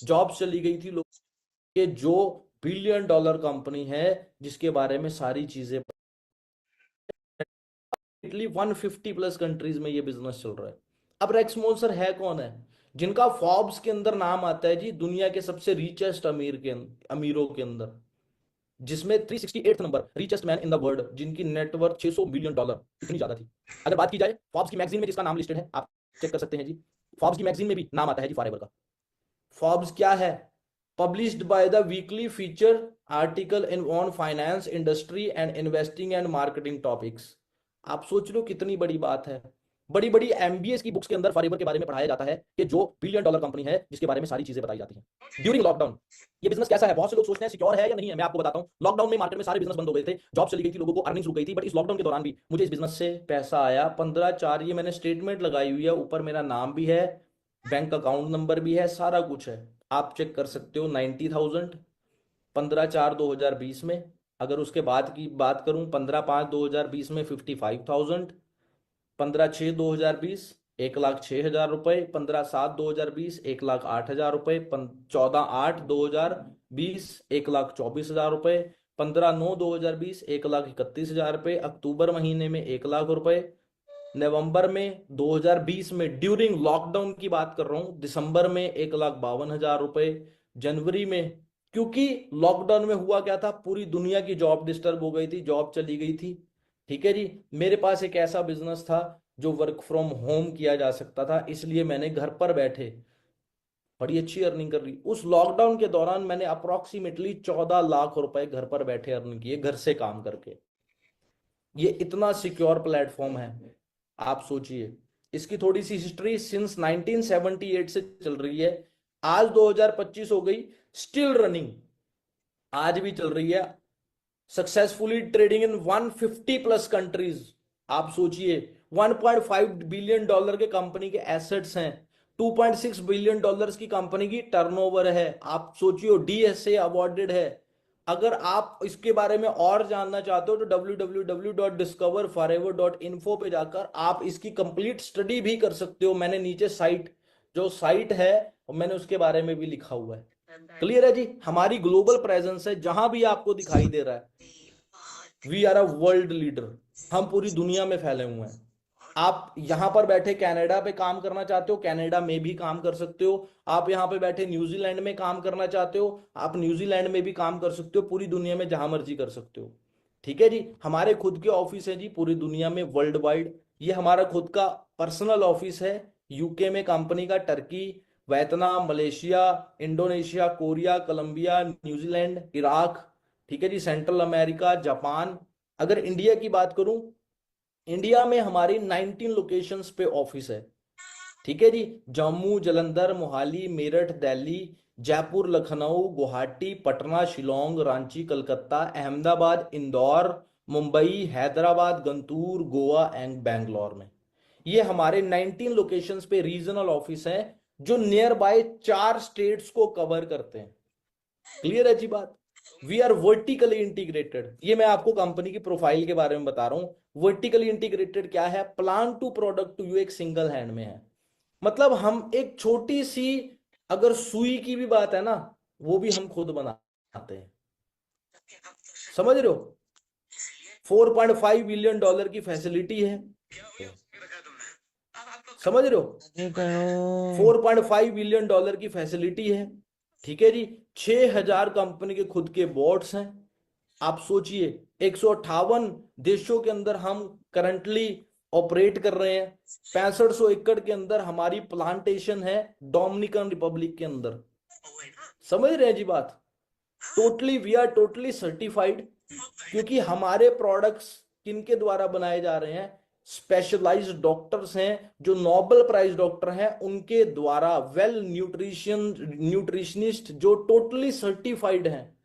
Job चली गई थी लोग के, जो बिलियन डॉलर कंपनी है जिसके बारे में सारी चीजें, इटली 150 प्लस कंट्रीज में ये बिजनेस चल रहा है। अब रेक्स मोल्सर है कौन है? जिनका फॉर्ब्स के अंदर नाम आता है जी दुनिया के सबसे रिचेस्ट अमीरों के अंदर, जिसमें 368 number richest man in the world, जिनकी नेटवर्थ 600 बिलियन डॉलर इतनी ज्यादा थी। अगर बात की जाए फॉर्ब्स की मैगजीन में जिसका नाम लिस्टेड है, आप चेक कर सकते हैं जी, फॉर्ब्स की मैगजीन में भी नाम आता है जी फॉरएवर का। फॉर्ब्स क्या है? Published by the weekly feature article in on finance industry and investing and marketing topics. आप सोच लो कितनी बड़ी बात है। बड़ी बड़ी एमबीए की बुक्स के अंदर फॉरएवर के बारे में पढ़ाया जाता है कि जो बिलियन डॉलर कंपनी है जिसके बारे में सारी चीजें बताई जाती हैं। ड्यूरिंग लॉकडाउन ये बिजनेस कैसा है? बहुत से लोग सोचते हैं सिक्योर है या नहीं है, मैं आपको बताता हूं। लॉकडाउन में मार्केट में सारे बिजनेस बंद हो गए थे, जॉब चली गई थी, लोगों को अर्निंग्स रुक गई थी, बट इस लॉकडाउन के दौरान भी मुझे इस बिजनेस से पैसा आया 15/4। ये मैंने स्टेटमेंट लगाई हुई है, ऊपर मेरा नाम भी है, बैंक अकाउंट नंबर भी है, सारा कुछ है, आप चेक कर सकते हो। 90,000 15/4/2020 में। अगर उसके बाद की बात करूं 15/5/2020 में 55,000। 15/6/2020 1,06,000 रुपए। 15/7/2020 1,08,000 रुपए। 14/8/2020 1,24,000 रुपए। 15/9/2020 1,31,000 रुपए। अक्टूबर महीने में 1,00,000 रुपए। नवंबर में 2020 में ड्यूरिंग लॉकडाउन की बात कर रहा हूं, दिसंबर में 1,52,000 रुपए। जनवरी में, क्योंकि लॉकडाउन में हुआ क्या था, पूरी दुनिया की जॉब डिस्टर्ब हो गई थी, जॉब चली गई थी। ठीक है जी, मेरे पास एक ऐसा बिजनेस था जो वर्क फ्रॉम होम किया जा सकता था, इसलिए मैंने घर पर बैठे बड़ी अच्छी अर्निंग कर ली। उस लॉकडाउन के दौरान मैंने अप्रोक्सीमेटली 14 लाख रुपए घर पर बैठे अर्न किए, घर से काम करके। ये इतना सिक्योर प्लेटफॉर्म है, आप सोचिए। इसकी थोड़ी सी हिस्ट्री सिंस 1978 से चल रही है, आज 2025 हो गई, स्टिल रनिंग, आज भी चल रही है, successfully trading in 150 plus countries. आप सोचिए 1.5 बिलियन डॉलर के कंपनी के एसेट्स हैं, 2.6 बिलियन डॉलर्स की कंपनी की टर्नओवर है। आप सोचिए डीएसए अवॉर्डेड है। अगर आप इसके बारे में और जानना चाहते हो तो www.discoverforever.info पे जाकर आप इसकी कंप्लीट स्टडी भी कर सकते हो। मैंने नीचे जो साइट है मैंने उसके बारे में भी लिखा हुआ है। क्लियर है जी? हमारी ग्लोबल प्रेजेंस है, जहां भी आपको दिखाई दे रहा है we are a world leader, हम पूरी दुनिया में फैले हुए हैं। आप यहां पर बैठे कनाडा पे काम करना चाहते हो, कनाडा में भी काम कर सकते हो। आप यहां पे बैठे न्यूजीलैंड में काम करना चाहते हो, आप न्यूजीलैंड में भी काम कर सकते हो, पूरी दुनिया में जहां मर्जी कर सकते हो। ठीक है जी, हमारे खुद के ऑफिस है जी पूरी दुनिया में, वर्ल्ड वाइड। ये हमारा खुद का पर्सनल ऑफिस है, यूके में कंपनी का, Turkey, Vietnam, Malaysia, Indonesia, Korea, Colombia, New Zealand, Iraq, ठीक है जी, सेंट्रल अमेरिका, जापान। अगर इंडिया की बात करूं, इंडिया में हमारी 19 लोकेशंस पे ऑफिस है। ठीक है जी, जम्मू, जलंधर, मोहाली, मेरठ, दिल्ली, जयपुर, लखनऊ, गुवाहाटी, पटना, शिलोंग, रांची, कलकत्ता, अहमदाबाद, इंदौर, मुंबई, हैदराबाद, गंतूर, गोवा एंड बैंगलोर में। ये हमारे 19 लोकेशंस पे रीजनल ऑफिस हैं जो नियर बाय 4 स्टेट्स को कवर करते हैं। क्लियर है जी बात? We are vertically integrated. ये मैं आपको कंपनी की प्रोफाइल के बारे में बता रहा हूं। वर्टिकली इंटीग्रेटेड क्या है? Plan to product to you एक सिंगल हैंड में है। मतलब हम एक छोटी सी, अगर सुई की भी बात है ना, वो भी हम खुद बनाते हैं। समझ रहे हो? 4.5 बिलियन डॉलर की फैसिलिटी है, समझ रहे हो? 4.5 बिलियन डॉलर की फैसिलिटी है। ठीक है जी, 6,000 कंपनी के खुद के बोर्ड्स हैं। आप सोचिए 158 देशों के अंदर हम करंटली ऑपरेट कर रहे हैं। 6500 एकड़ के अंदर हमारी प्लांटेशन है, डोमिनिकन रिपब्लिक के अंदर। समझ रहे हैं जी बात? Totally we are totally certified, क्योंकि हमारे प्रोडक्ट्स किनके द्वारा बनाए जा रहे हैं? स्पेशलाइज्ड डॉक्टर्स हैं, जो नोबेल प्राइज डॉक्टर हैं, उनके द्वारा, वेल न्यूट्रिशनिस्ट जो टोटली सर्टिफाइड हैं,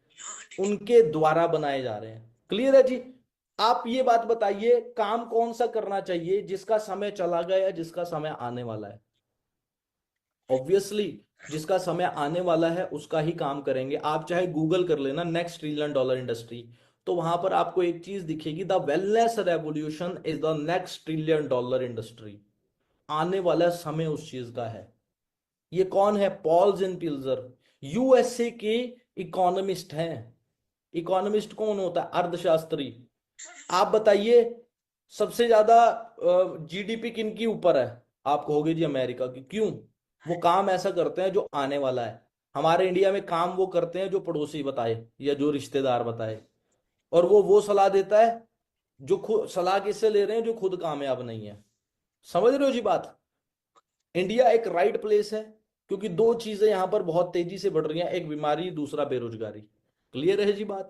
उनके द्वारा बनाए जा रहे हैं। क्लियर है जी? आप ये बात बताइए, काम कौन सा करना चाहिए जिसका समय चला गया या जिसका समय आने वाला है? ऑब्वियसली जिसका समय आने वाला है उसका ही काम करेंगे। आप चाहे गूगल कर लेना नेक्स्ट ट्रिलियन डॉलर इंडस्ट्री, तो वहां पर आपको एक चीज दिखेगी, the wellness revolution is the next trillion dollar industry. आने वाला समय उस चीज का है। ये कौन है? पॉल जेनपिल्जर, यूएसए के इकोनॉमिस्ट हैं। इकोनॉमिस्ट कौन होता है? अर्थशास्त्री। आप बताइए सबसे ज्यादा जीडीपी किनकी ऊपर है? आप कहोगे जी अमेरिका की। क्यों? वो काम ऐसा करते हैं जो आने वाला है। हमारे इंडिया में काम वो करते हैं जो पड़ोसी बताए या जो रिश्तेदार बताए, और वो सलाह देता है जो खुद, सलाह किससे ले रहे हैं? जो खुद कामयाब नहीं है। समझ रहे हो जी बात? इंडिया एक राइट प्लेस है, क्योंकि दो चीजें यहां पर बहुत तेजी से बढ़ रही हैं, एक बीमारी, दूसरा बेरोजगारी। क्लियर है जी बात?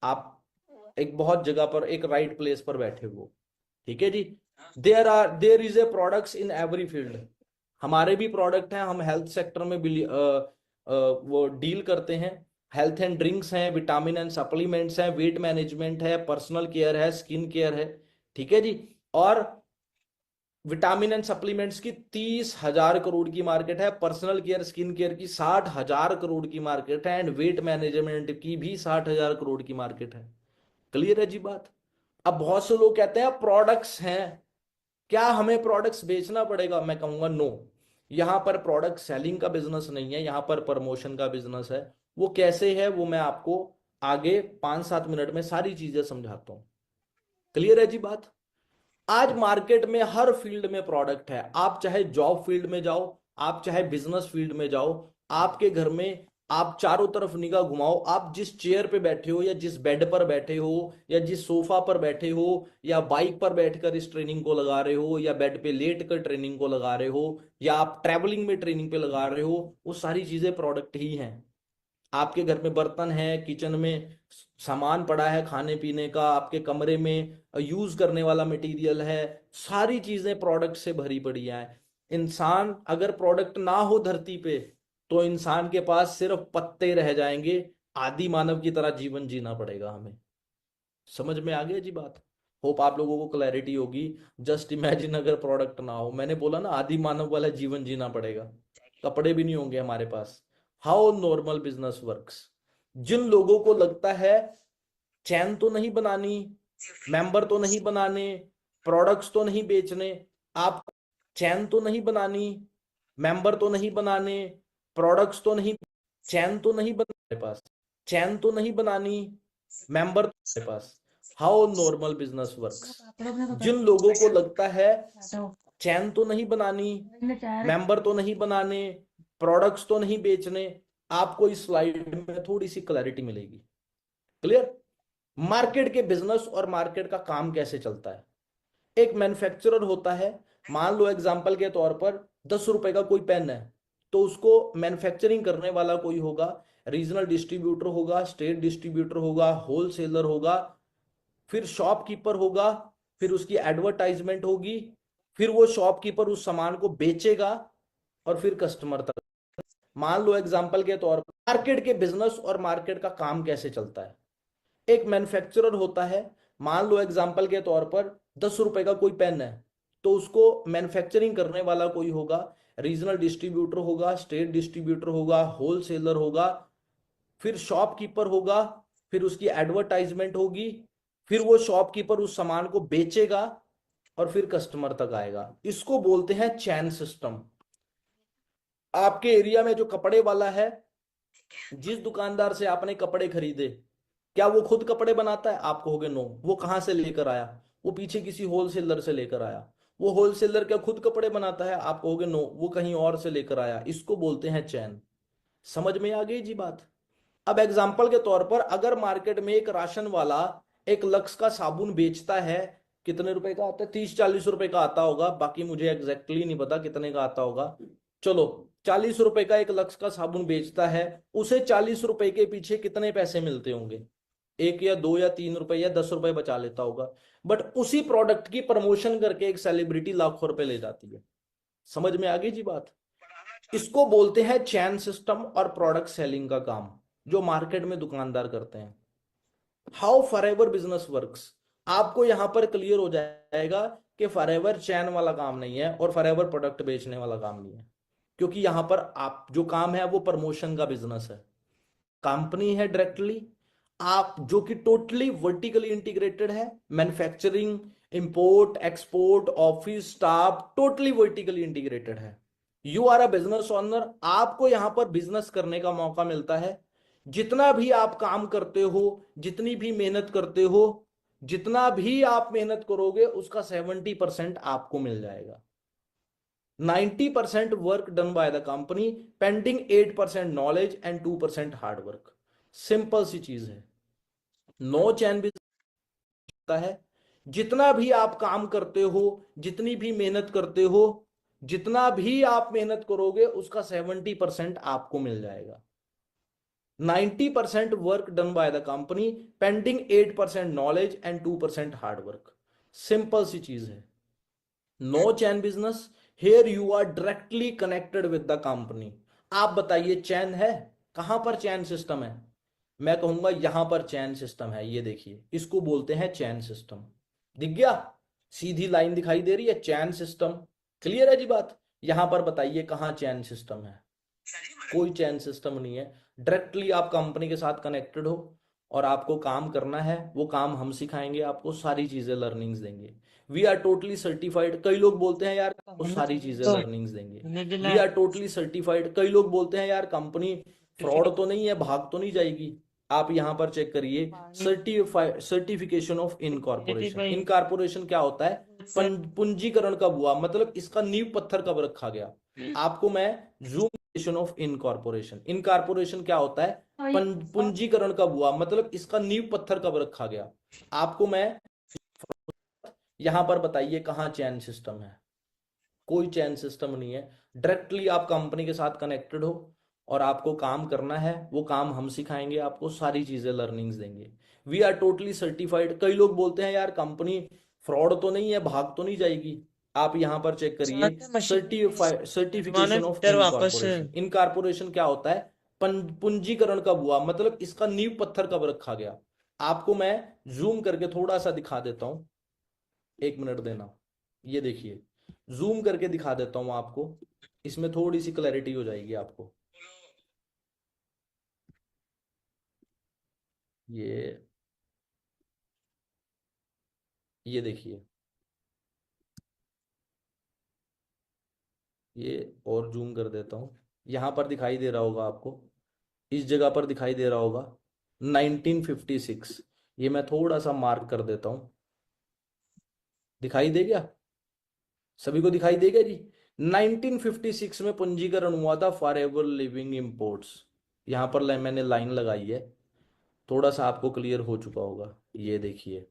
आप एक बहुत जगह पर एक राइट प्लेस पर बैठे हो। ठीक है जी। There is a products in every field. हमारे भी प्रोडक्ट हैं, हम हेल्थ सेक्टर में भी वो डील करते हैं। हेल्थ एंड ड्रिंक्स हैं, विटामिन एंड सप्लीमेंट्स हैं, वेट मैनेजमेंट है, पर्सनल केयर है, स्किन केयर है। ठीक है जी। और विटामिन एंड सप्लीमेंट्स की 30,000 करोड़ की मार्केट है, पर्सनल केयर स्किन केयर की 60,000 करोड़ की मार्केट है, एंड वेट मैनेजमेंट की भी 60,000 करोड़ की मार्केट है। क्लियर है जी बात? अब बहुत से लोग कहते हैं प्रोडक्ट्स हैं, क्या हमें प्रोडक्ट्स बेचना पड़ेगा? मैं कहूंगा नो। यहां पर प्रोडक्ट सेलिंग का बिजनेस नहीं है, यहां पर प्रमोशन का बिजनेस है। वो कैसे है वो मैं आपको आगे 5-7 मिनट में सारी चीजें समझाता हूं। क्लियर है जी बात? आज मार्केट में हर फील्ड में प्रोडक्ट है। आप चाहे जॉब फील्ड में जाओ, आप चाहे बिजनेस फील्ड में जाओ, आपके घर में आप चारों तरफ निगाह घुमाओ, आप जिस चेयर पे बैठे हो, या जिस बेड पर बैठे हो, या जिस सोफा पर बैठे हो, या बाइक पर बैठकर इस ट्रेनिंग को लगा रहे हो, या बेड पे लेट कर ट्रेनिंग को लगा रहे हो, या आप ट्रेवलिंग में ट्रेनिंग पे लगा रहे हो, वो सारी चीजें प्रोडक्ट ही हैं। आपके घर में बर्तन है, किचन में सामान पड़ा है खाने पीने का, आपके कमरे में यूज करने वाला मटेरियल है, सारी चीजें प्रोडक्ट से भरी पड़ी हैं। इंसान अगर प्रोडक्ट ना हो धरती पे, तो इंसान के पास सिर्फ पत्ते रह जाएंगे। आदि मानव की तरह जीवन जीना पड़ेगा हमें। समझ में आ गया जी बात? होप आप लोगों को क्लैरिटी होगी। जस्ट इमेजिन अगर प्रोडक्ट ना हो, मैंने बोला ना आदि मानव वाला जीवन जीना पड़ेगा, कपड़े भी नहीं होंगे हमारे पास। How normal business works. जिन लोगों को लगता है चैन तो नहीं बनानी, मेंबर तो नहीं बनाने, प्रोडक्ट्स तो नहीं बेचने, आप चैन तो नहीं बनानी, मेंबर तो नहीं बनाने, प्रोडक्ट्स तो नहीं, चैन तो नहीं बना पास, चैन तो नहीं बनानी, मेंबर तो पास। How normal business works. जिन लोगों को लगता है चैन तो नहीं बनानी, मेंबर तो नहीं बनाने, प्रोडक्ट्स तो नहीं बेचने, आपको इस स्लाइड में थोड़ी सी क्लैरिटी मिलेगी। क्लियर? मार्केट के बिजनेस और मार्केट का काम कैसे चलता है। एक मैन्युफैक्चरर होता है, मान लो एग्जांपल के तौर पर 10 रुपए का कोई पेन है, तो उसको मैन्युफैक्चरिंग करने वाला कोई होगा, रीजनल डिस्ट्रीब्यूटर होगा, स्टेट डिस्ट्रीब्यूटर होगा, होलसेलर होगा, फिर शॉपकीपर होगा, फिर उसकी एडवर्टाइजमेंट होगी, फिर वो शॉपकीपर उस सामान को बेचेगा, और फिर कस्टमर तक। मान लो एग्जांपल के तौर पर मार्केट के बिजनेस और मार्केट का काम कैसे चलता है। एक मैन्युफैक्चरर होता है, मान लो एग्जांपल के तौर पर 10 रुपए का कोई पेन है, तो उसको मैन्युफैक्चरिंग करने वाला कोई होगा, रीजनल डिस्ट्रीब्यूटर होगा, स्टेट डिस्ट्रीब्यूटर होगा, होलसेलर होगा, फिर शॉपकीपर होगा, फिर उसकी एडवर्टाइजमेंट होगी, फिर वो शॉपकीपर उस सामान को बेचेगा, और फिर कस्टमर तक आएगा। इसको बोलते हैं चैन सिस्टम। आपके एरिया में जो कपड़े वाला है, जिस दुकानदार से आपने कपड़े खरीदे, क्या वो खुद कपड़े बनाता है? आप कहोगे नो। वो कहां से लेकर आया? वो पीछे किसी होलसेलर से लेकर आया। वो होलसेलर क्या खुद कपड़े बनाता है? आप कहोगे नो, वो कहीं और से लेकर आया। इसको बोलते हैं चैन। समझ में आ गई जी बात? अब एग्जाम्पल के तौर पर अगर मार्केट में एक राशन वाला एक लक्स का साबुन बेचता है, कितने रुपए का आता है? 30-40 रुपए का आता होगा, बाकी मुझे एग्जैक्टली नहीं पता कितने का आता होगा। चलो, 40 रुपए का एक लक्स का साबुन बेचता है, उसे 40 रुपए के पीछे कितने पैसे मिलते होंगे? 1 या 2 या 3 रुपए या 10 रुपए बचा लेता होगा। बट उसी प्रोडक्ट की प्रमोशन करके एक सेलिब्रिटी लाखों रुपए ले जाती है। समझ में आ गई जी बात? इसको बोलते हैं चैन सिस्टम और प्रोडक्ट सेलिंग का काम, जो मार्केट में दुकानदार करते हैं। How forever business works. आपको यहां पर क्लियर हो जाएगा कि फॉरएवर चैन वाला काम नहीं है और फॉरएवर प्रोडक्ट बेचने वाला काम नहीं है, क्योंकि यहां पर आप जो काम है वो प्रमोशन का बिजनेस है। कंपनी है डायरेक्टली, आप जो कि टोटली वर्टिकली इंटीग्रेटेड है, manufacturing, import, export, office staff, totally vertically integrated है। You are a business owner, आपको यहां पर बिजनेस करने का मौका मिलता है। जितना भी आप काम करते हो, जितनी भी मेहनत करते हो, जितना भी आप मेहनत करोगे उसका 70% आपको मिल जाएगा। 90% work done by the company, pending 8% knowledge and 2% hard work. Simple सी चीज है। नो चैन भी है। जितना भी आप काम करते हो, जितनी भी मेहनत करते हो, जितना भी आप मेहनत करोगे उसका 70% आपको मिल जाएगा। 90% work done by the company, pending 8% knowledge and 2% hard work. Simple सी चीज है। No chain business, here you are directly connected with the company. आप बताइए चैन है? कहां पर चैन सिस्टम है? मैं कहूंगा यहां पर चैन सिस्टम है। ये देखिए, इसको बोलते हैं चैन सिस्टम। दिख गया? सीधी लाइन दिखाई दे रही है, चैन सिस्टम। क्लियर है जी बात? यहां पर बताइए कहां चैन सिस्टम है? कोई चैन सिस्टम नहीं है। डायरेक्टली आप कंपनी के साथ कनेक्टेड हो और आपको काम करना है, वो काम हम सिखाएंगे, आपको सारी चीजें लर्निंग्स देंगे। We are totally certified. कई लोग बोलते हैं यार वो सारी चीजें लर्निंग्स देंगे। We are totally certified. कई लोग बोलते हैं यार कंपनी फ्रॉड तो नहीं है, भाग तो नहीं जाएगी। आप यहां पर चेक करिए, सर्टिफिकेशन ऑफ इनकॉर्पोरेशन। इनकॉर्पोरेशन क्या होता है? पूंजीकरण कब हुआ, मतलब इसका नींव पत्थर कब रखा गया। आपको मैं जूम ऑफ इनकॉर्पोरेशन, इनकॉर्पोरेशन क्या होता है? पूंजीकरण कब हुआ, मतलब इसका नींव पत्थर कब रखा गया। आपको मैं यहां पर बताइए कहां चैन सिस्टम है? कोई चैन सिस्टम नहीं है। डायरेक्टली आप कंपनी के साथ कनेक्टेड हो और आपको काम करना है, वो काम हम सिखाएंगे, आपको सारी चीजें लर्निंग्स देंगे। We are totally certified. कई लोग बोलते हैं यार कंपनी फ्रॉड तो नहीं है, भाग तो नहीं जाएगी। आप यहां पर चेक करिए, सर्टिफिकेशन ऑफ इनकॉर्पोरेशन। इनकॉर्पोरेशन क्या होता है? पूंजीकरण कब हुआ, मतलब इसका नींव पत्थर कब रखा गया। आपको मैं जूम करके थोड़ा सा दिखा देता हूं, एक मिनट देना। ये देखिए, जूम करके दिखा देता हूं आपको, इसमें थोड़ी सी क्लैरिटी हो जाएगी आपको। ये ये देखिए, ये और जूम कर देता हूं। यहां पर दिखाई दे रहा होगा आपको, इस जगह पर दिखाई दे रहा होगा 1956। ये मैं थोड़ा सा मार्क कर देता हूं, दिखाई दे गया? सभी को दिखाई देगा जी? 1956 में पंजीकरण हुआ था फॉर एवर लिविंग इंपोर्ट्स। यहां पर मैंने लाइन लगाई है, थोड़ा सा आपको क्लियर हो चुका होगा। ये देखिए,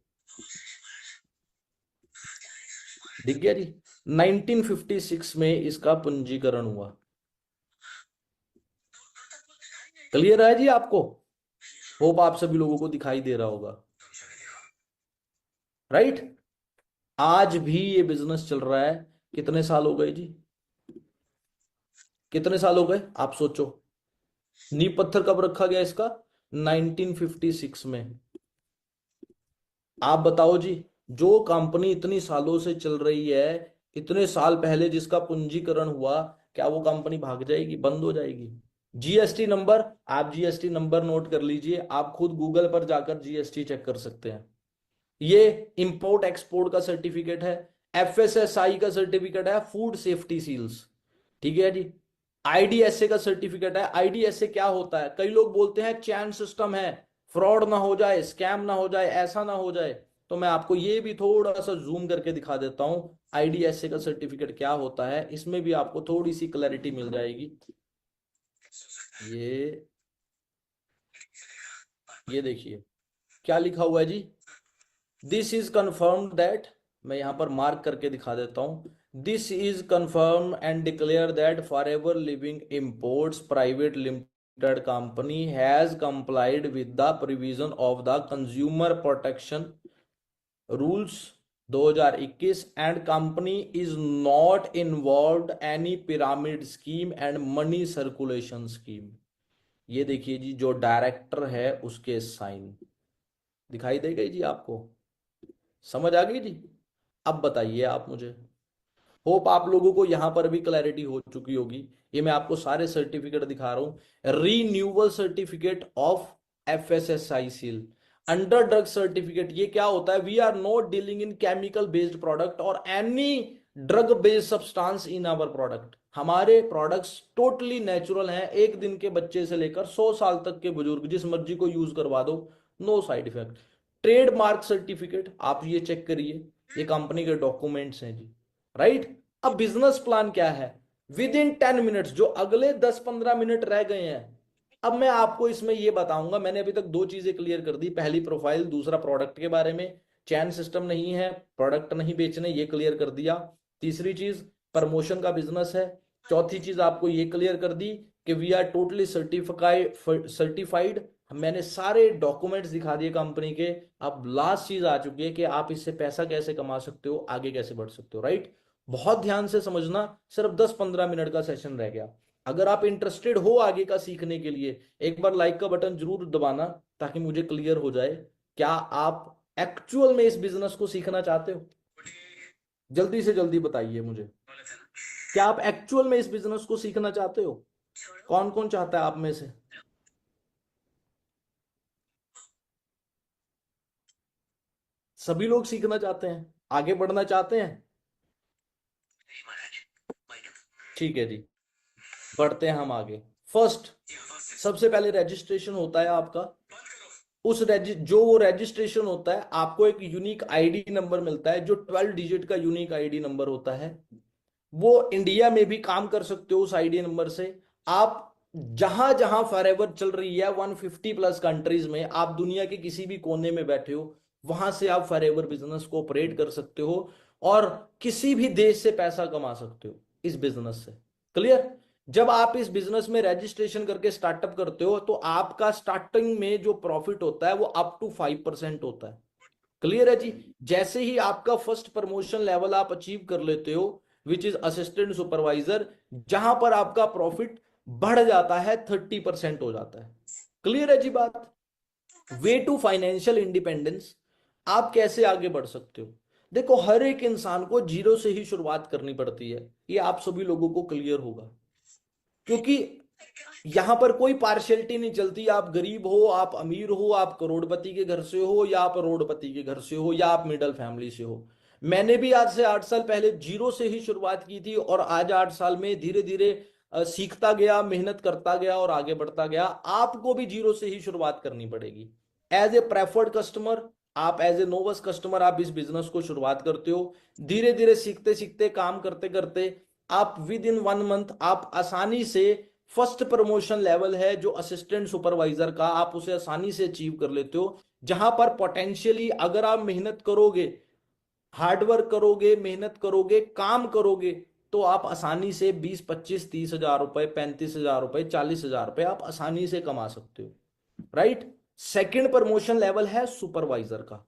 दिख गया जी? 1956 में इसका पंजीकरण हुआ। क्लियर है जी आपको? होप आप सभी लोगों को दिखाई दे रहा होगा, राइट? आज भी ये बिजनेस चल रहा है। कितने साल हो गए जी? कितने साल हो गए आप सोचो। नींव पत्थर कब रखा गया इसका? 1956 में। आप बताओ जी, जो कंपनी इतनी सालों से चल रही है, इतने साल पहले जिसका पूंजीकरण हुआ, क्या वो कंपनी भाग जाएगी, बंद हो जाएगी? जीएसटी नंबर, आप जीएसटी नंबर नोट कर लीजिए, आप खुद गूगल पर जाकर जीएसटी चेक कर सकते हैं। ये इंपोर्ट एक्सपोर्ट का सर्टिफिकेट है, एफएसएसआई का सर्टिफिकेट है, फूड सेफ्टी सील्स। ठीक है जी? आईडीएसए का सर्टिफिकेट है। आईडीएसए क्या होता है? कई लोग बोलते हैं चैन सिस्टम है, फ्रॉड ना हो जाए, स्कैम ना हो जाए, ऐसा ना हो जाए। तो मैं आपको ये भी थोड़ा सा जूम करके दिखा देता हूं, आईडीएसए का सर्टिफिकेट क्या होता है, इसमें भी आपको थोड़ी सी क्लैरिटी मिल जाएगी। ये ये देखिए क्या लिखा हुआ है जी? दिस इज कंफर्म्ड दैट, मैं यहां पर मार्क करके दिखा देता हूं, this is confirm and declare that for ever living imports private limited company has complied with the provision of the consumer protection rules 2021 and company is not involved any pyramid scheme and money circulation scheme. ये देखिए जी, जो director है उसके sign दिखाई दे गई जी आपको? समझ आ गई जी? अब बताइए आप मुझे। होप आप लोगों को यहां पर भी क्लैरिटी हो चुकी होगी। ये मैं आपको सारे सर्टिफिकेट दिखा रहा हूं। Renewal certificate of FSSAI seal, under drug certificate. ये क्या होता है? We are not dealing in chemical based product और any drug based substance in our product. हमारे प्रोडक्ट्स टोटली नेचुरल हैं, एक दिन के बच्चे से लेकर 100 साल तक के बुजुर्ग जिस मर्जी को यूज करवा दो, no side effect. Trademark certificate आप ये चेक करिए, ये कंपनी के डॉक्यूमेंट्स हैं जी, राइट। अब बिजनेस प्लान क्या है, विद इन 10 मिनट्स, जो अगले 10-15 मिनट रह गए हैं, अब मैं आपको इसमें ये बताऊंगा। मैंने अभी तक दो चीजें क्लियर कर दी, पहली प्रोफाइल, दूसरा प्रोडक्ट के बारे में, चैन सिस्टम नहीं है, प्रोडक्ट नहीं बेचने, ये क्लियर कर दिया। तीसरी चीज प्रमोशन का बिजनेस है। चौथी चीज आपको ये क्लियर कर दी कि वी आर टोटली सर्टिफाइड, मैंने सारे डॉक्यूमेंट्स दिखा दिए कंपनी के। अब लास्ट चीज आ चुकी है कि आप इससे पैसा कैसे कमा सकते हो, आगे कैसे बढ़ सकते हो, राइट। बहुत ध्यान से समझना, सिर्फ 10-15 मिनट का सेशन रह गया। अगर आप इंटरेस्टेड हो आगे का सीखने के लिए, एक बार लाइक का बटन जरूर दबाना ताकि मुझे क्लियर हो जाए। क्या आप एक्चुअल में इस बिजनेस को सीखना चाहते हो? जल्दी से जल्दी बताइए मुझे, क्या आप एक्चुअल में इस बिजनेस को सीखना चाहते हो? कौन कौन चाहता है आप में से? सभी लोग सीखना चाहते हैं, आगे बढ़ना चाहते हैं? ठीक है जी, बढ़ते हैं हम आगे। फर्स्ट, सबसे पहले रजिस्ट्रेशन होता है आपका। जो वो रजिस्ट्रेशन होता है, आपको एक यूनिक आईडी नंबर मिलता है, जो 12 डिजिट का यूनिक आईडी नंबर होता है। वो इंडिया में भी काम कर सकते हो उस आईडी नंबर से। आप जहां जहां फॉरएवर चल रही है 150+ कंट्रीज में, आप दुनिया के किसी भी कोने में बैठे हो, वहां से आप फॉरएवर बिजनेस को ऑपरेट कर सकते हो और किसी भी देश से पैसा कमा सकते हो इस बिजनेस से। क्लियर? जब आप इस बिजनेस में रजिस्ट्रेशन करके स्टार्टअप करते हो तो आपका स्टार्टिंग में जो प्रॉफिट होता है वो अप टू 5% होता है। क्लियर है जी? जैसे ही आपका फर्स्ट प्रमोशन लेवल आप अचीव कर लेते हो, विच इज असिस्टेंट सुपरवाइजर, जहां पर आपका प्रॉफिट बढ़ जाता है 30% हो जाता है। क्लियर है जी बात? वे टू फाइनेंशियल इंडिपेंडेंस, आप कैसे आगे बढ़ सकते हो? देखो, हर एक इंसान को जीरो से ही शुरुआत करनी पड़ती है, ये आप सभी लोगों को क्लियर होगा, क्योंकि यहां पर कोई पार्शियलिटी नहीं चलती। आप गरीब हो, आप अमीर हो, आप करोड़पति के घर से हो या आप रोडपति के घर से हो या आप मिडिल फैमिली से हो। मैंने भी आज से 8 साल पहले जीरो से ही शुरुआत की थी और आज 8 साल में धीरे धीरे सीखता गया, मेहनत करता गया और आगे बढ़ता गया। आपको भी जीरो से ही शुरुआत करनी पड़ेगी। एज ए प्रेफर्ड कस्टमर, आप एज ए नोवस कस्टमर, आप इस बिजनेस को शुरुआत करते हो। धीरे धीरे सीखते सीखते, काम करते करते, आप विद इन 1 मंथ आप आसानी से फर्स्ट प्रमोशन लेवल है जो असिस्टेंट सुपरवाइजर का, आप उसे आसानी से अचीव कर लेते हो। जहां पर पोटेंशियली अगर आप मेहनत करोगे, हार्डवर्क करोगे, मेहनत करोगे, काम करोगे, तो आप आसानी से 20, 25, 30 हजार रुपए, 35 हजार रुपए, 40 हजार रुपए आप आसानी से कमा सकते हो, राइट। सेकंड प्रमोशन लेवल है सुपरवाइजर का।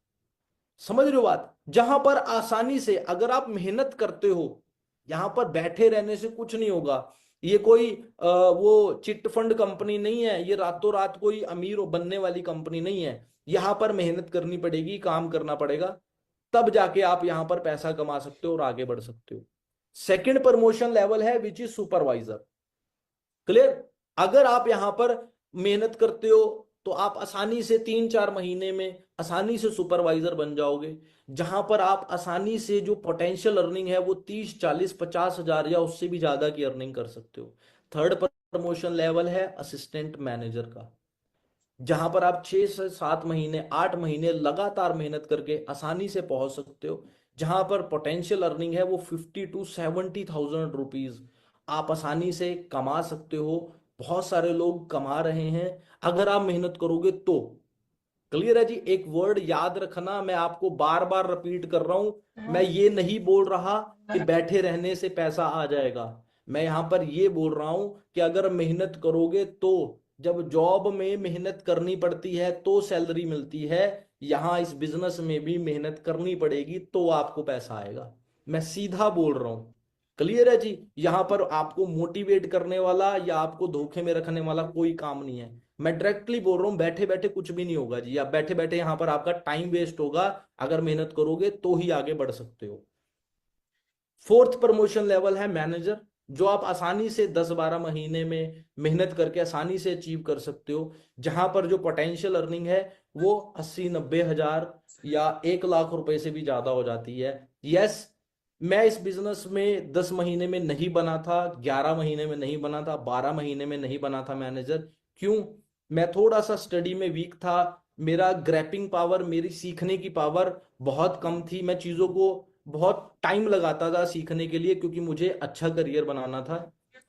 समझ रहे हो बात? जहां पर आसानी से अगर आप मेहनत करते हो, यहां पर बैठे रहने से कुछ नहीं होगा। ये कोई वो चिट फंड कंपनी नहीं है, ये रातों रात कोई अमीर बनने वाली कंपनी नहीं है। यहां पर मेहनत करनी पड़ेगी, काम करना पड़ेगा, तब जाके आप यहां पर पैसा कमा सकते हो और आगे बढ़ सकते हो। सेकंड प्रमोशन लेवल है विच इज सुपरवाइजर। क्लियर? अगर आप यहां पर मेहनत करते हो तो आप आसानी से 3-4 महीने में आसानी से सुपरवाइजर बन जाओगे, जहां पर आप आसानी से जो पोटेंशियल अर्निंग है वो 30, 40, 50 हजार या उससे भी ज्यादा की अर्निंग कर सकते हो। थर्ड प्रमोशन लेवल है असिस्टेंट मैनेजर का, जहां पर आप 6 से 7 महीने, 8 महीने लगातार मेहनत करके आसानी से पहुंच सकते हो। जहां पर पोटेंशियल अर्निंग है वो 50 to 70 थाउजेंड रुपीज आप आसानी से कमा सकते हो। बहुत सारे लोग कमा रहे हैं अगर आप मेहनत करोगे तो। क्लियर है जी? एक वर्ड याद रखना, मैं आपको बार बार रिपीट कर रहा हूं, मैं ये नहीं बोल रहा कि बैठे रहने से पैसा आ जाएगा। मैं यहां पर ये बोल रहा हूं कि अगर मेहनत करोगे तो, जब जॉब में मेहनत करनी पड़ती है तो सैलरी मिलती है, यहां इस बिजनेस में भी मेहनत करनी पड़ेगी तो आपको पैसा आएगा। मैं सीधा बोल रहा हूं। क्लियर है जी? यहां पर आपको मोटिवेट करने वाला या आपको धोखे में रखने वाला कोई काम नहीं है। मैं डायरेक्टली बोल रहा हूं, बैठे बैठे कुछ भी नहीं होगा जी, या बैठे बैठे यहां पर आपका टाइम वेस्ट होगा। अगर मेहनत करोगे तो ही आगे बढ़ सकते हो। फोर्थ प्रमोशन लेवल है मैनेजर, जो आप आसानी से 10-12 महीने में मेहनत करके आसानी से अचीव कर सकते हो। जहां पर जो पोटेंशियल अर्निंग है वो 80-90 हजार या 1 लाख रुपए से भी ज्यादा हो जाती है। यस, मैं इस बिजनेस में 10 महीने में नहीं बना था, 11 महीने में नहीं बना था, 12 महीने में नहीं बना था मैनेजर। क्यों? मैं थोड़ा सा स्टडी में वीक था। मेरा ग्रैपिंग पावर, मेरी सीखने की पावर बहुत कम थी। मैं चीजों को बहुत टाइम लगाता था सीखने के लिए, क्योंकि मुझे अच्छा करियर बनाना था।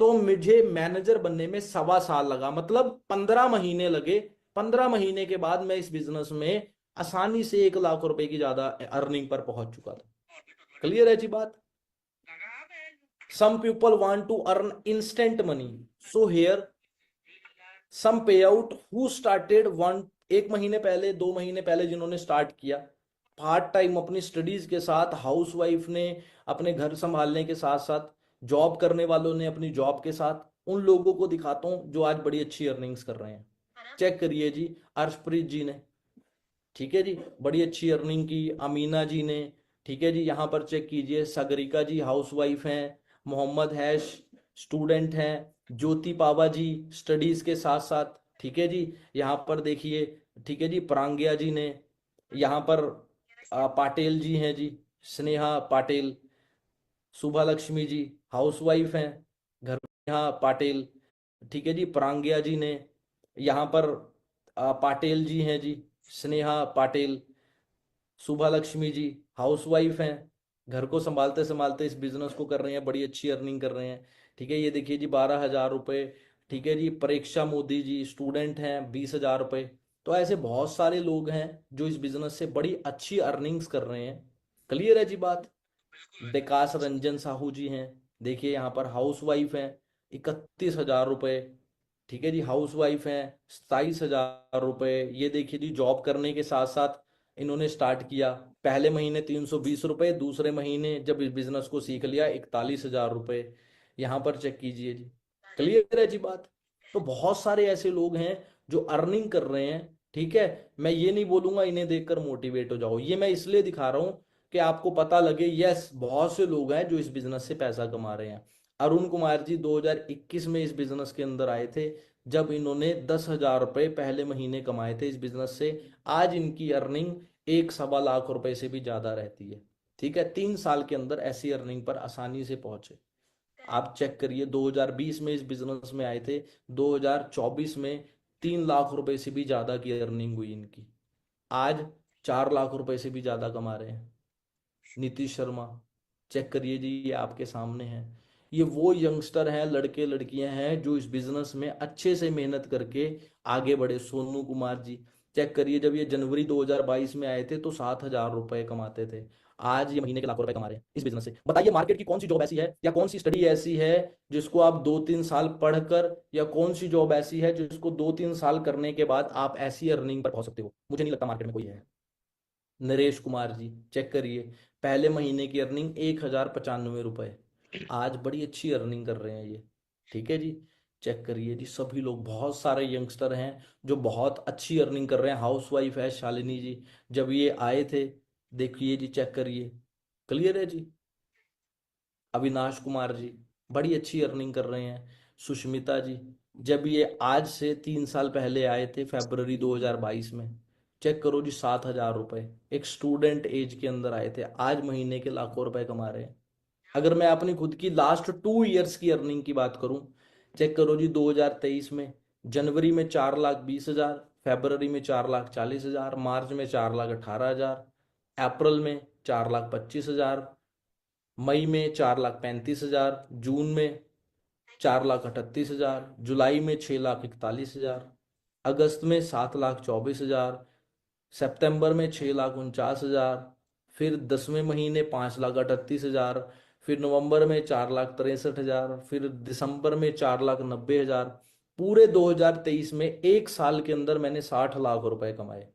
तो मुझे मैनेजर बनने में 1.25 साल लगा, मतलब 15 महीने लगे। 15 महीने के बाद मैं इस बिजनेस में आसानी से 1 लाख रुपए की ज्यादा अर्निंग पर पहुंच चुका था। क्लियर है जी बात? some people want to earn instant money, so here some payout who started one, 1 महीने पहले, 2 महीने पहले जिन्होंने स्टार्ट किया पार्ट टाइम अपनी स्टडीज के साथ, हाउस वाइफ ने अपने घर संभालने के साथ साथ, जॉब करने वालों ने अपनी जॉब के साथ, उन लोगों को दिखाता हूं जो आज बड़ी अच्छी अर्निंग्स कर रहे हैं। चेक करिए जी, अर्शप्रीत जी ने, ठीक है जी, बड़ी अच्छी अर्निंग की। अमीना जी ने, ठीक है जी, यहाँ पर चेक कीजिए। सागरिका जी हाउसवाइफ हैं। मोहम्मद हैश स्टूडेंट हैं। ज्योति पावा जी स्टडीज के साथ साथ, ठीक है जी, यहाँ पर देखिए। ठीक है जी, परांग्या जी ने, यहाँ पर पाटिल जी हैं जी, स्नेहा पाटिल। सुभा लक्ष्मी जी हाउसवाइफ हैं, घर में, यहाँ पाटिल। ठीक है जी, परांग्या जी ने, यहाँ पर पाटिल जी हैं जी, स्नेहा पाटिल। सुभा लक्ष्मी जी हाउसवाइफ हैं, घर को संभालते संभालते इस बिजनेस को कर रहे हैं, बड़ी अच्छी अर्निंग कर रहे हैं। ठीक है, ये देखिए जी, 12,000 रुपये। ठीक है जी, परीक्षा मोदी जी स्टूडेंट हैं, 20,000 रुपये। तो ऐसे बहुत सारे लोग हैं जो इस बिजनेस से बड़ी अच्छी अर्निंग्स कर रहे हैं। क्लियर है जी बात? विकास रंजन साहू जी हैं, देखिए यहाँ पर हाउसवाइफ हैं, 31,000 रुपये। ठीक है जी, हाउसवाइफ हैं, 27,000 रुपये। ये देखिए जी, जॉब करने के साथ साथ इन्होंने स्टार्ट किया। पहले महीने 320 रुपये, दूसरे महीने जब इस बिजनेस को सीख लिया 41,000 रुपये। यहाँ पर चेक कीजिए जी। क्लियर है जी बात? तो बहुत सारे ऐसे लोग हैं जो अर्निंग कर रहे हैं। ठीक है, मैं ये नहीं बोलूंगा इन्हें देखकर मोटिवेट हो जाओ, ये मैं इसलिए दिखा रहा हूँ कि आपको पता लगे, यस बहुत से लोग हैं जो इस बिजनेस से पैसा कमा रहे हैं। अरुण कुमार जी 2021 में इस बिजनेस के अंदर आए थे, जब इन्होंने 10,000 रुपये पहले महीने कमाए थे इस बिजनेस से। आज इनकी अर्निंग 1 सवा लाख रुपए से भी ज्यादा रहती है। ठीक है, 3 साल के अंदर ऐसी अर्निंग पर आसानी से पहुंचे। आप चेक करिए, 2020 में इस बिजनेस में आए थे, 2024 में 3 लाख रुपए से भी ज्यादा की अर्निंग हुई इनकी। आज 4 लाख रुपए से भी ज्यादा कमा रहे हैं। नीतीश शर्मा, चेक करिए जी, ये आपके सामने है। ये वो यंगस्टर हैं, लड़के लड़कियां हैं जो इस बिजनेस में अच्छे से मेहनत करके आगे बढ़े। सोनू कुमार जी, चेक करिए, जब ये जनवरी 2022 में आए थे तो 7,000 रुपए कमाते थे। आज ये महीने के लाखों रुपए कमा रहे हैं इस बिजनेस से। बताइए, मार्केट की कौन सी जॉब ऐसी है या कौन सी स्टडी ऐसी है जिसको आप 2-3 साल पढ़कर, या कौन सी जॉब ऐसी है जिसको 2-3 साल करने के बाद आप ऐसी अर्निंग पर पहुंच सकते हो? मुझे नहीं लगता मार्केट में कोई है। नरेश कुमार जी, चेक करिए, पहले महीने की अर्निंग 1,095 रुपये। आज बड़ी अच्छी अर्निंग कर रहे हैं ये। ठीक है जी, चेक करिए जी, सभी लोग, बहुत सारे यंगस्टर हैं जो बहुत अच्छी अर्निंग कर रहे हैं। हाउस वाइफ है शालिनी जी, जब ये आए थे, देखिए जी, चेक करिए। क्लियर है जी? अविनाश कुमार जी बड़ी अच्छी अर्निंग कर रहे हैं। सुष्मिता जी, जब ये आज से 3 साल पहले आए थे फरवरी 2022 में, चेक करो जी, 7,000 रुपये, एक स्टूडेंट एज के अंदर आए थे, आज महीने के लाखों रुपए कमा रहे हैं। अगर मैं अपनी खुद की लास्ट 2 इयर्स की अर्निंग की बात करूं, चेक करो जी, 2023 में जनवरी में 4,20,000, फरवरी में 4,40,000, मार्च में 4,18,000, अप्रैल में 4,25,000, मई में 4,35,000, जून में 4,38,000, जुलाई में 6,41,000, अगस्त में 7,24,000, सितंबर में 6,49,000, फिर 10वें महीने 5,38,000, फिर नवंबर में 4,63,000, फिर दिसंबर में 4,90,000। पूरे 2023 में 1 साल के अंदर मैंने 60 लाख रुपए कमाए।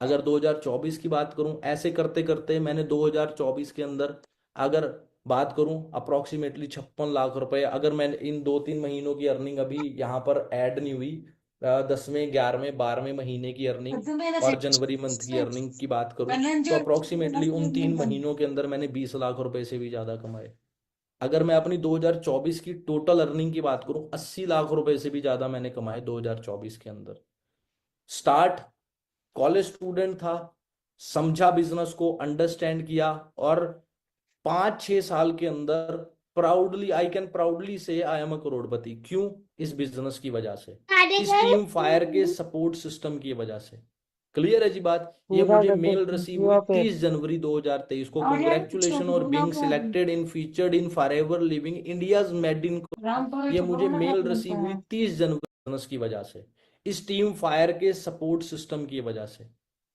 अगर 2024 की बात करूं, ऐसे करते करते मैंने 2024 के अंदर, अगर बात करूं, अप्रोक्सीमेटली 56 लाख रुपए। अगर मैं इन 2-3 महीनों की अर्निंग अभी यहाँ पर ऐड नहीं हुई, 10वें 11वें 12वें महीने की अर्निंग और जनवरी मंथ की अर्निंग की बात करूं, तो अप्रोक्सीमेटली उन 3 महीनों के अंदर मैंने 20 लाख रुपए से भी ज्यादा कमाए। अगर मैं अपनी 2024 की टोटल अर्निंग की बात करूं, 80 लाख रुपए से भी ज्यादा मैंने कमाए 2024 के अंदर। स्टार्ट कॉलेज स्टूडेंट था, समझा बिजनेस को, अंडरस्टैंड किया, और 5-6 साल के अंदर प्राउडली, आई कैन प्राउडली से आई एम अ करोड़पति। क्यों? इस बिजनेस की वजह से, इस टीम फायर के सपोर्ट सिस्टम की वजह से। क्लियर है जी बात? ये पूरा मुझे कर दो मेल रिसीव हुई वीडियो पे 30 जनवरी 2023 को। कॉन्ग्रेचुलेशन और being selected in featured in forever living India's made in. ये मुझे मेल रिसीव हुई 30 जनवरी की वजह से, इस टीम फायर के सपोर्ट सिस्टम की वजह से।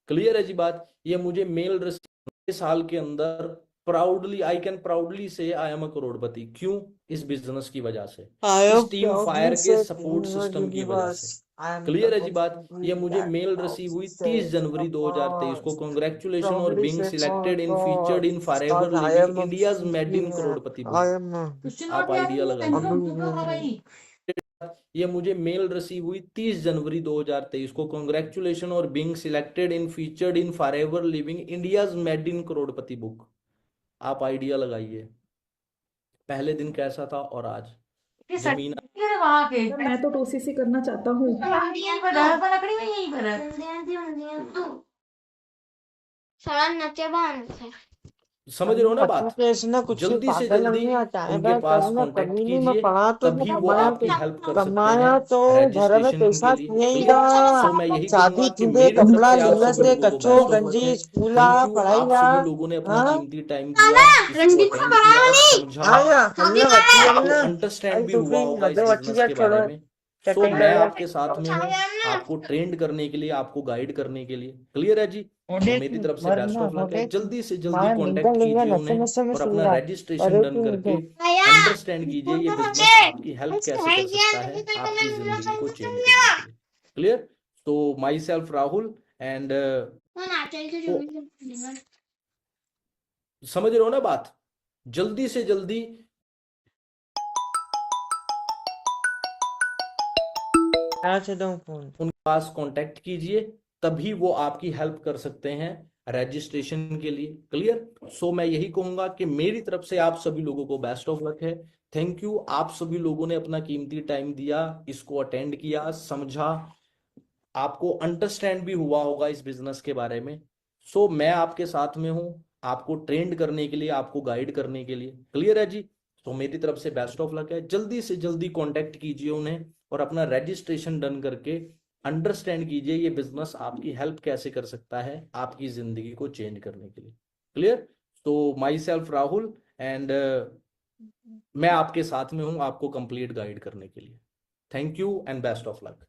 क्लियर है जी बात? ये मुझे मेल रिसीव साल के अंदर प्राउडली, आई कैन प्राउडली से आई एम अ करोड़पति। क्यों? इस बिजनेस की वजह से, इस टीम फायर के सपोर्ट सिस्टम की वजह से। क्लियर है जी बात? ये मुझे मेल रिसीव हुई 30 जनवरी 2023 को। कॉन्ग्रेचुलेशन और being selected in featured in forever living India's made in Crorepati book. आप आइडिया लगाइए। ये मुझे मेल रिसीव हुई 30 जनवरी 2023 को। कॉन्ग्रेचुलेशन और being selected in featured in forever living India's made in Crorepati book. आप आइडिया लगाइए, पहले दिन कैसा था और आज। जमीन मैं तो टोसीसी करना चाहता हूँ। समझ रहे हो ना बात? कुछ जल्दी से पागल जल्दी नहीं आता है उनके भाई, पास करूँगा कांटेक्ट कभी नहीं। मैं कीजिए, पढ़ा तो तभी वो कमाया आपकी हेल्प कर सकते कमाया हैं तो घर में रजिस्ट्रेशन पैसा के लिए। नहीं सो मैं यही शादी कहूंगा कि चीजे मेरी तरफ कपड़ा से आप लीला सभी से लोगों को कच्चो बेस्ट ऑफ लक गंजी है। स्कूला थैंक यू, पढ़ाई आप सभी लोगों ने अपना हाँ कीमती टाइम दिया, इसको अटेंड किया, समझा, आपको अंडरस्टैंड भी हुआ होगा इस बिजनेस के बारे में। सो मैं आपके साथ में हूँ, आपको ट्रेंड करने के लिए, आपको गाइड करने के लिए। क्लियर है जी? तो मेरी तरफ से बेस्ट ऑफ लक है। जल्दी से जल्दी कांटेक्ट कीजिए उन्हें और अपना रजिस्ट्रेशन डन करके अंडरस्टैंड कीजिए ये बिजनेस आपकी हेल्प कैसे कर सकता है आपकी जिंदगी को चेंज करने के लिए। क्लियर? तो माई सेल्फ राहुल एंड समझ रहे हो ना बात? जल्दी से जल्दी उनके पास कांटेक्ट कीजिए, तभी वो आपकी हेल्प कर सकते हैं रजिस्ट्रेशन के लिए। क्लियर? सो मैं यही कहूंगा कि मेरी तरफ से आप सभी लोगों को बेस्ट ऑफ लक है। थैंक यू, आप सभी लोगों ने अपना कीमती टाइम दिया, इसको अटेंड किया, समझा, आपको अंडरस्टैंड भी हुआ होगा इस बिजनेस के बारे में। सो मैं आपके साथ में हूं, आपको ट्रेंड करने के लिए, आपको गाइड करने के लिए। क्लियर है जी? तो मेरी तरफ से बेस्ट ऑफ लक है। जल्दी से जल्दी कांटेक्ट कीजिए उन्हें और अपना रजिस्ट्रेशन डन करके अंडरस्टैंड कीजिए ये बिजनेस आपकी हेल्प कैसे कर सकता है आपकी जिंदगी को चेंज करने के लिए। क्लियर? तो माई सेल्फ राहुल एंड मैं आपके साथ में हूं आपको कंप्लीट गाइड करने के लिए। Thank you and best of luck.